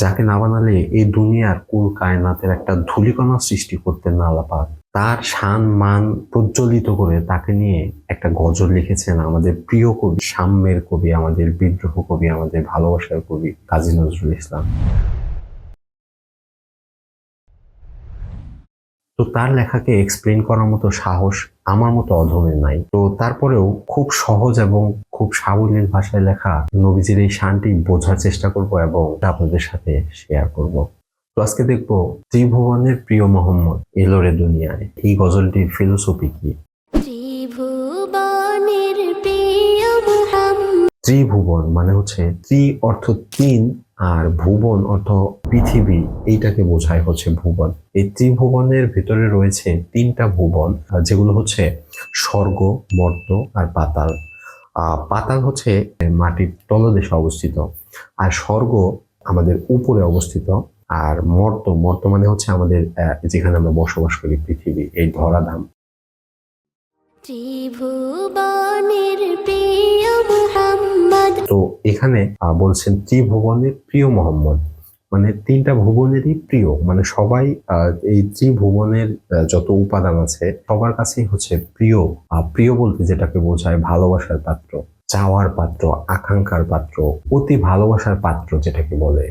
যাকে না বানালে এই দুনিয়ার কুল কায়নাতের একটা ধূলিকণা সৃষ্টি করতেন না আল্লাহ পাক। তার শান মান প্রজ্বলিত করে তাকে নিয়ে একটা গজল লিখেছেন আমাদের প্রিয় কবি, সাম্যের কবি, আমাদের বিদ্রোহ কবি, আমাদের ভালোবাসার কবি কাজী নজরুল ইসলাম। তো তার লেখাকে এক্সপ্লেন করার মতো সাহস আমার মতো অধমের নাই। তো তারপরেও খুব সহজ এবং খুব সাবলীল ভাষায় লেখা নবীজির এই শানটি বোঝার চেষ্টা করব এবং আপনাদের সাথে শেয়ার করব। তো আজকে দেখবো ত্রিভুবনের প্রিয় মোহাম্মদ এলোরে দুনিয়ায়, এই গজলটির ফিলোসফি কি। ত্রিভুবনের প্রিয় মোহাম্মদ। ত্রিভুবন মানে হচ্ছে ত্রি অর্থ তিন আর ভুবন অর্থ পৃথিবী, এইটাকে বোঝায় হচ্ছে ভুবন। এই ত্রিভুবনের ভিতরে রয়েছে তিনটা ভুবন, যেগুলো হচ্ছে স্বর্গ, মর্ত্য আর পাতাল। পাতাল হচ্ছে মাটির তলদেশে অবস্থিত, আর স্বর্গ আমাদের উপরে অবস্থিত, আর মর্ত্য মানে হচ্ছে আমাদের যেখানে আমরা বসবাস করি, পৃথিবী, এই ধরাধাম। ত্রিভুবনের প্রিয় মোহাম্মদ। তো এখানে বলছেন ত্রিভুবনের প্রিয় মোহাম্মদ, মানে তিনটা ভুবনেরই প্রিয়, মানে সবাই এই ত্রিভুবনের যত উপাদান আছে সবার কাছেই হচ্ছে প্রিয়। প্রিয় বলতে যেটাকে বোঝায় ভালোবাসার পাত্র, চাওয়ার পাত্র, আকাঙ্ক্ষার পাত্র, অতি ভালোবাসার পাত্র যেটাকে বলে।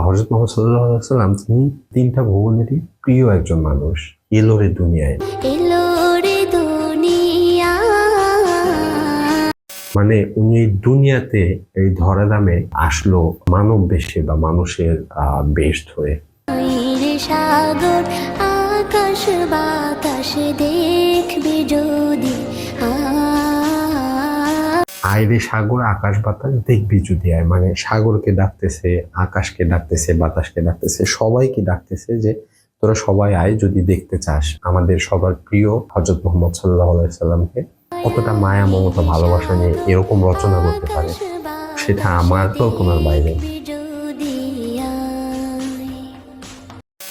হযরত মুহাম্মদ সাল্লাল্লাহু আলাইহি ওয়াসাল্লাম তিনি তিনটা ভুবনেরই প্রিয় একজন মানুষ। এলোরে দুনিয়ায় এলোরে দুনিয়া, মানে উনি এই দুনিয়াতে, এই ধরাধামে আসলো মানব বেশে বা মানুষের বেশ ধরে। সাগর আকাশ বাতাস দেখবি যদি, আইরে সাগর আকাশ বাতাস দেখবি যদি আয়, মানে সাগরকে ডাকতেছে, আকাশকে ডাকতেছে, বাতাসকে ডাকতেছে, সবাইকে ডাকতেছে যে তোরা সবাই আয় যদি দেখতে চাস আমাদের সবার প্রিয় হযরত মুহাম্মদ সাল্লাল্লাহু আলাইহি সাল্লামকে। কতটা মায়া, মমতা, ভালোবাসা নিয়ে এরকম রচনা করতে পারে সেটা আমার কল্পনার বাইরে।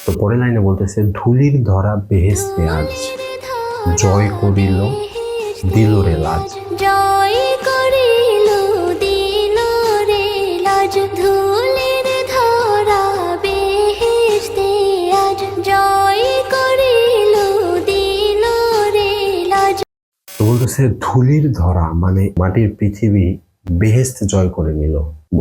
তো পরের লাইনে বলতেছে ধুলির ধরা বেহেশতে আজ জয় করিল দিল রে লাজ। জয় করিল দিল রে লাজ, ধুলির ধরা বেহেশতে আজ জয় করিল দিল রে লাজ। তো বলতেছে ধুলির ধরা মানে মাটির পৃথিবী বেহেশত জয় করে নিল।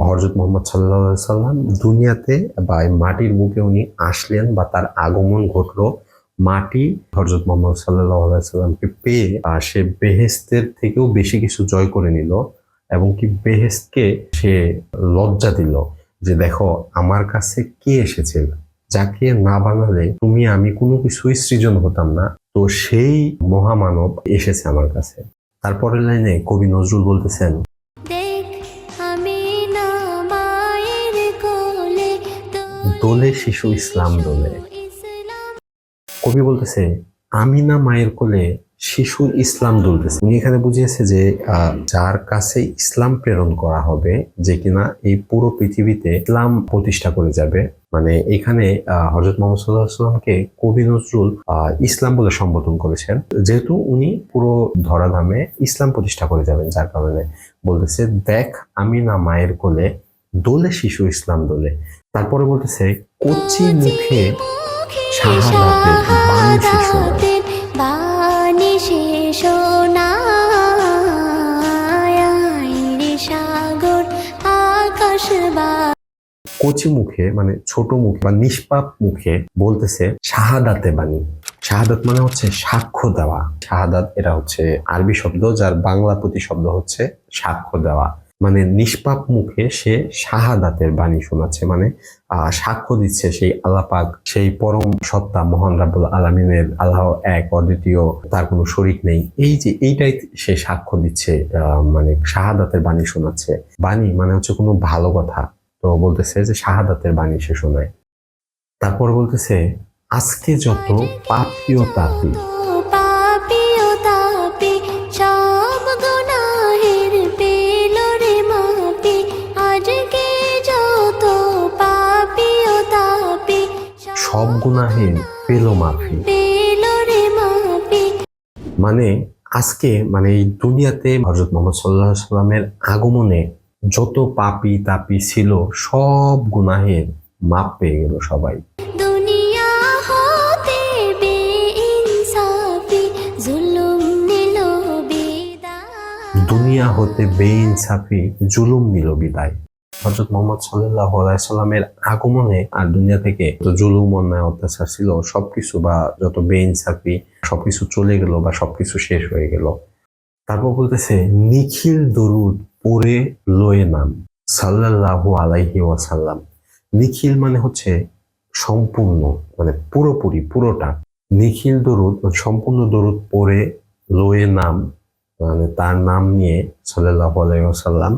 হযরত মুহাম্মদ সাল্লাল্লাহু আলাইহি সাল্লাম দুনিয়াতে বা মাটির বুকে উনি আসলেন বা তার আগমন ঘটলো। মাটি হযরত মুহাম্মদ সাল্লাল্লাহু আলাইহি সাল্লামকে পেয়ে সে বেহেশতের থেকেও বেশি কিছু জয় করে নিল, এবং কি বেহেশতকে সে লজ্জা দিল যে দেখো আমার কাছে কে এসেছে, যাকে না বানালে তুমি আমি কোনো কিছুই সৃজন হতাম না, তো সেই মহামানব এসেছে আমার কাছে। তারপরের লাইনে কবি নজরুল বলতেছেন দোলে শিশু ইসলাম দোলে। কবি বলতেছে আমিনা মায়ের কোলে শিশুর ইসলাম দুলতেছে। উনি এখানে বুঝিয়েছে যে যার কাছে ইসলাম প্রেরণ করা হবে, যে কিনা এই পুরো পৃথিবীতে ইসলাম প্রতিষ্ঠা করে যাবে। মানে এখানে হযরত মুহাম্মদ সাল্লাল্লাহু আলাইহি ওয়াসাল্লামকে কবি নজরুল ইসলাম বলে সম্বোধন করেছেন, যেহেতু উনি পুরো ধরাধামে ইসলাম প্রতিষ্ঠা করে যাবেন, যার কারণে বলতেছে দেখ আমিনা মায়ের কোলে দোলে শিশু ইসলাম দোলে। তারপরে বলতেছে কচি মুখে শাহাদাতের বাণী সাগর আকাশ বা। কচি মুখে মানে ছোট মুখ বা নিষ্পাপ মুখে বলতেছে শাহাদাতে বাণী। শাহাদাত মানে হচ্ছে সাক্ষ্য দেওয়া। শাহাদাত এটা হচ্ছে আরবি শব্দ, যার বাংলা প্রতিশব্দ হচ্ছে সাক্ষ্য দেওয়া। মানে নিষ্পাপ মুখে সে শাহাদাতের বাণী শোনাচ্ছে, মানে সাক্ষ্য দিচ্ছে সেই আল্লাহ পাক, সেই পরম সত্তা মহান রাব্বুল আলামিনের, আল্লাহ এক অদ্বিতীয়, তার কোনো শরীক নেই, এই যে এইটাই সে সাক্ষ্য দিচ্ছে, মানে শাহাদাতের বাণী শোনাচ্ছে। বাণী মানে হচ্ছে কোনো ভালো কথা, তো বলতেছে যে শাহাদাতের বাণী সে শোনায়। তারপর বলতেছে আজকে যত পাপীয় তাপী, সব গুনাহের পেল মাফি। মানে আজকে মানে এই দুনিয়াতে হযরত মুহাম্মদ সাল্লাল্লাহু আলাইহি সাল্লামের আগমনে যত পাপী তাপী ছিল সব গুনাহের মাপ পেয়ে গেল সবাই। দুনিয়া হতে বেইনসাফি জুলুম নিল বিদায়। দুনিয়া হতে বেইনসাফি জুলুম নিল বিদায়। হযরত মুহাম্মদ সাল্লাল্লাহু আলাইহি সাল্লামের আগমনে আর দুনিয়া থেকে যত জুলুম অন্যায় অত্যাচার ছিল সবকিছু বা যত বেইনসাফি সবকিছু চলে গেল বা সবকিছু শেষ হয়ে গেল। তারপর বলতেছে নিখিল দরুদ পড়ে লয়ে নাম সাল্লাল্লাহু আলাইহি ওয়াসাল্লাম। নিখিল মানে হচ্ছে সম্পূর্ণ, মানে পুরোপুরি পুরোটা। নিখিল দরুদ মানে সম্পূর্ণ দরুদ পড়ে লয়ে নাম মানে তার নাম নিয়ে সাল্লাল্লাহু আলাইহি ওয়াসাল্লাম।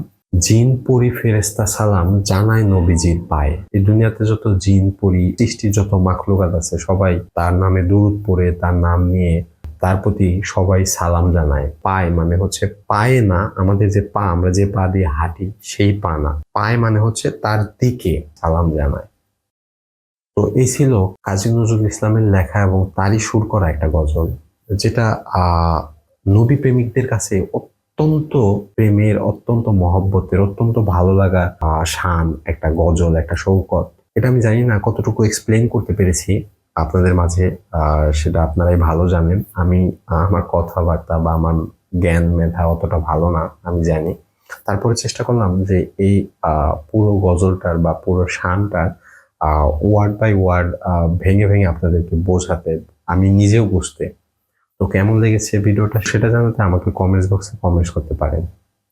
জিন পরি ফেরেশতা সালাম জানায় নবীজির পায়ে। এই দুনিয়াতে যত জিন পরি সৃষ্টির যত মাখলুকাত আছে সবাই তার নামে দরুদ পড়ে তার নাম নিয়ে তার প্রতি সবাই সালাম জানায়। পায় মানে হচ্ছে পায়ে না, আমাদের যে পা, আমরা যে পা দিয়ে হাঁটি সেই পা না, পায় মানে হচ্ছে তার দিকে সালাম জানায়। তো এই ছিল কাজী নজরুল ইসলামের লেখা এবং তারই সুর করা একটা গজল, যেটা নবী প্রেমিকদের কাছে অত্যন্ত প্রেমের, অত্যন্ত মহব্বতের, অত্যন্ত ভালো লাগা শান একটা গজল, একটা শৌকত। এটা আমি জানি না কতটুকু এক্সপ্লেন করতে পেরেছি আপনাদের মাঝে, সেটা আপনারাই ভালো জানেন। আমি আমার কথাবার্তা বা আমার জ্ঞান মেধা অতটা ভালো না, আমি জানি। তারপরে চেষ্টা করলাম যে এই পুরো গজলটার বা পুরো শানটার ওয়ার্ড বাই ওয়ার্ড ভেঙে ভেঙে আপনাদেরকে বোঝাতে, আমি নিজেও বুঝতে। তো কেমন লেগেছে ভিডিওটা সেটা জানাতে আমাকে কমেন্টস বক্সে কমেন্টস করতে পারেন।